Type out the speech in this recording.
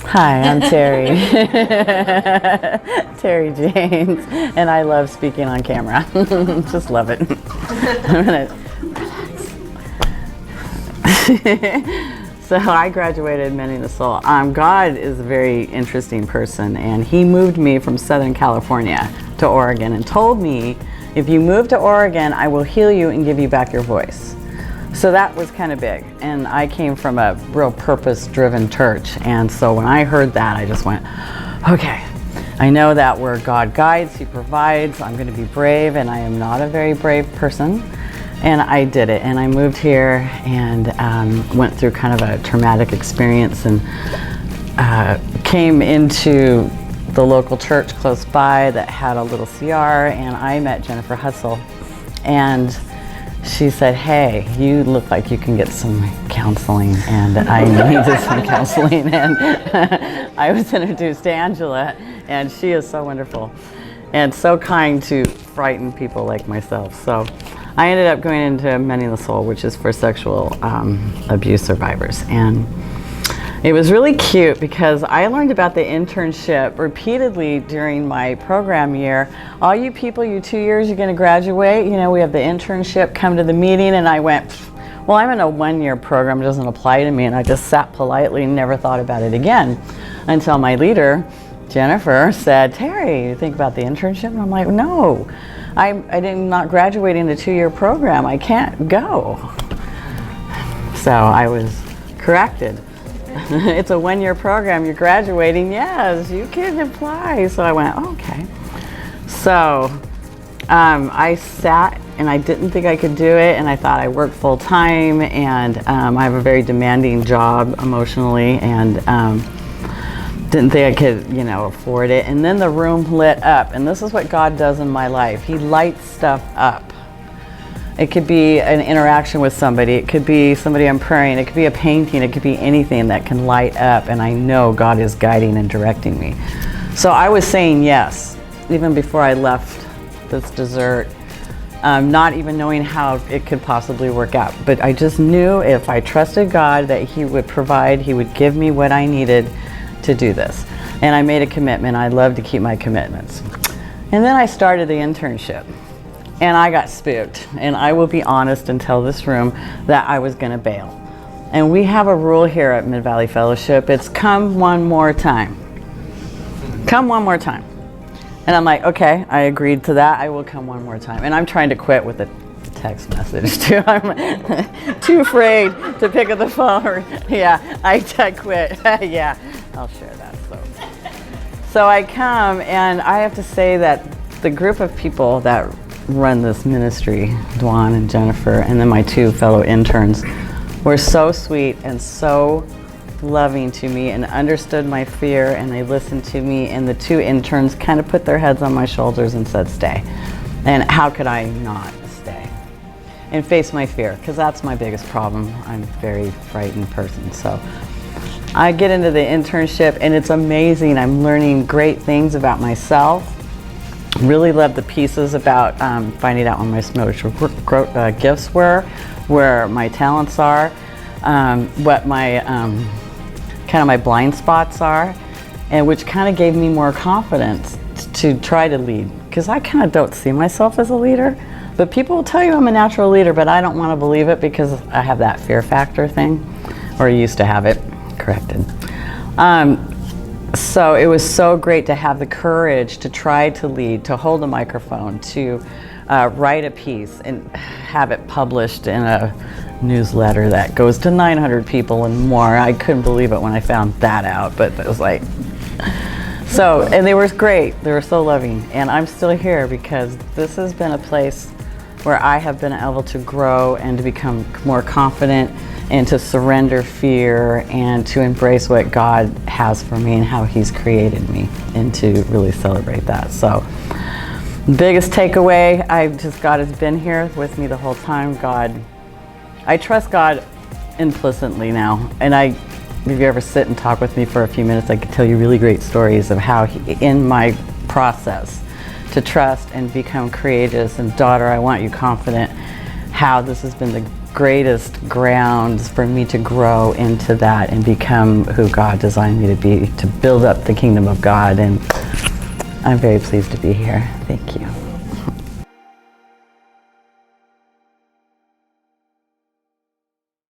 Hi, I'm Terry. Terry James, and I love speaking on camera. Just love it. I'm gonna So I graduated Mending the Soul. God is a very interesting person, and he moved me from Southern California to Oregon and told me, if you move to Oregon, I will heal you and give you back your voice. So that was kind of big, and I came from a real purpose-driven church, and so when I heard that, I just went, okay, I know that where God guides, he provides, I'm going to be brave, and I am not a very brave person, and I did it, and I moved here and went through kind of a traumatic experience, and came into the local church close by that had a little CR, and I met Jennifer Hussle, and she said, hey, you look like you can get some counseling, and I needed some counseling, and I was introduced to Angela, and she is so wonderful and so kind to frightened people like myself. So I ended up going into Mending the Soul, which is for sexual abuse survivors, and it was really cute because I learned about the internship repeatedly during my program year. All you people, you 2 years, you're going to graduate, you know, we have the internship, come to the meeting, and I went, well, I'm in a 1-year program, it doesn't apply to me, and I just sat politely and never thought about it again until my leader, Jennifer, said, Terry, you think about the internship? And I'm like, no, I did not graduate in a 2-year program, I can't go. So I was corrected. It's a 1-year program, you're graduating, yes, you can apply. So I went, okay. So I sat and I didn't think I could do it, and I thought I worked full time, and I have a very demanding job emotionally, and didn't think I could, you know, afford it. And then the room lit up, and this is what God does in my life. He lights stuff up. It could be an interaction with somebody, it could be somebody I'm praying, it could be a painting, it could be anything that can light up, and I know God is guiding and directing me. So I was saying yes, even before I left this dessert, not even knowing how it could possibly work out. But I just knew if I trusted God that he would provide, he would give me what I needed to do this. And I made a commitment. I love to keep my commitments. And then I started the internship. And I got spooked, and I will be honest and tell this room that I was going to bail. And we have a rule here at Mid-Valley Fellowship, it's come one more time. Come one more time. And I'm like, okay, I agreed to that, I will come one more time. And I'm trying to quit with a text message too. I'm too afraid to pick up the phone. Yeah, I quit. Yeah, I'll share that. So I come, and I have to say that the group of people that run this ministry, Dwan and Jennifer, and then my 2 fellow interns, were so sweet and so loving to me and understood my fear, and they listened to me, and the 2 interns kind of put their heads on my shoulders and said, stay. And how could I not stay and face my fear? Because that's my biggest problem. I'm a very frightened person. So I get into the internship, and it's amazing. I'm learning great things about myself. Really love the pieces about finding out what my spiritual gifts were, where my talents are, what my kind of my blind spots are, and which kind of gave me more confidence to try to lead. Because I kind of don't see myself as a leader, but people will tell you I'm a natural leader, but I don't want to believe it because I have that fear factor thing, or I used to have it, corrected. So it was so great to have the courage to try to lead, to hold a microphone, to write a piece and have it published in a newsletter that goes to 900 people and more. I couldn't believe it when I found that out, but it was like, so, and they were great. They were so loving, and I'm still here because this has been a place where I have been able to grow and to become more confident and to surrender fear and to embrace what God has for me and how he's created me, and to really celebrate that. So biggest takeaway, God has been here with me the whole time. I trust God implicitly now, and if you ever sit and talk with me for a few minutes, I could tell you really great stories of how in my process to trust and become courageous and daughter, I want you confident, how this has been the greatest grounds for me to grow into that and become who God designed me to be, to build up the kingdom of God. And I'm very pleased to be here. Thank you.